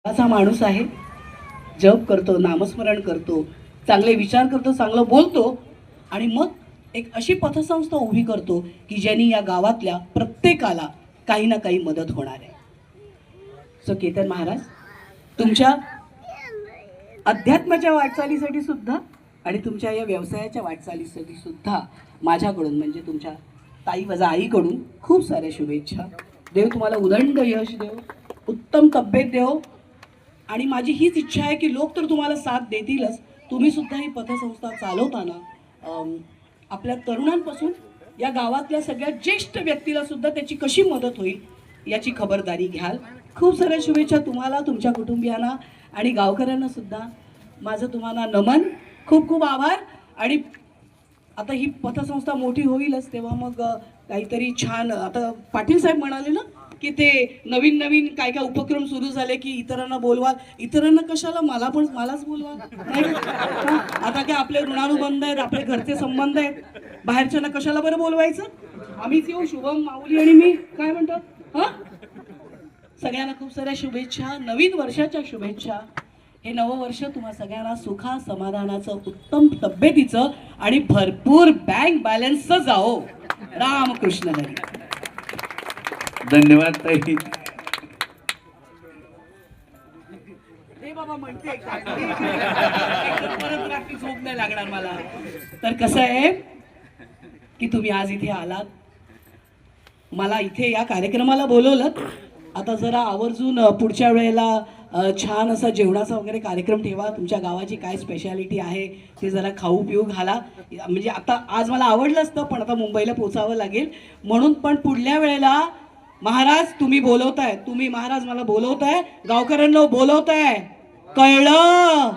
असा माणूस आहे, जप करतो, नामस्मरण करतो, चांगले विचार करतो, चांगलं बोलतो आणि मग एक अशी पतसंस्था उभी करतो की ज्यांनी या गावातल्या प्रत्येकाला काही ना काही मदत होणार आहे. सो केतन महाराज, तुमच्या अध्यात्माच्या वाटचालीसाठी सुद्धा आणि तुमच्या या व्यवसायाच्या वाटचालीसाठी सुद्धा माझ्याकडून म्हणजे तुमच्या ताई वजा आईकडून खूप साऱ्या शुभेच्छा. देव तुम्हाला उदंड यश देव, उत्तम तब्येत देव. आणि माझी हीच इच्छा आहे की लोक तर तुम्हाला साथ देतीलच, तुम्ही सुद्धा ही पतसंस्था चालवताना आपल्या तरुणांपासून या गावातल्या सगळ्या ज्येष्ठ व्यक्तीला सुद्धा त्याची कशी मदत होईल याची खबरदारी घ्याल. खूप साऱ्या शुभेच्छा तुम्हाला, तुमच्या कुटुंबियांना आणि गावकऱ्यांना सुद्धा माझं तुम्हाला नमन, खूप खूप आभार. आणि आता ही पतसंस्था मोठी होईलच तेव्हा मग काहीतरी छान, आता पाटील साहेब म्हणाले ना की ते नवीन नवीन काय काय उपक्रम सुरू झाले की इतरांना बोलवाल. इतरांना कशाला, मलाच बोलवा. आता काय आपले ऋणानुबंध आहेत, आपले घरचे संबंध आहेत, बाहेरच्यांना कशाला बरं बोलवायचं. आम्हीच येऊ, शुभम, माऊली आणि मी, काय म्हणतात. हा, सगळ्यांना खूप साऱ्या शुभेच्छा, नवीन वर्षाच्या शुभेच्छा. हे नवं वर्ष तुम्हा सगळ्यांना सुखा समाधानाचं, उत्तम तब्येतीचं आणि भरपूर बँक बॅलन्सचं जाओ. रामकृष्ण हरी. धन्यवाद ताई. बाबा म्हणते परत रात्री झोप नाही लागणार मला. तर कसं आहे की तुम्ही आज इथे आलात, मला इथे या कार्यक्रमाला बोलवलं. आता जरा आवर्जून पुढच्या वेळेला छान असा जेवणाचा वगैरे कार्यक्रम ठेवा. तुमच्या गावाची काय स्पेशालिटी आहे ते जरा खाऊ पिऊ घाला. म्हणजे आता आज मला आवडलं असतं पण आता मुंबईला पोचावं लागेल म्हणून. पण पुढल्या वेळेला महाराज तुम्ही बोलवताय, तुम्ही महाराज मला बोलवताय, गावकऱ्यांना बोलवताय, कळलं.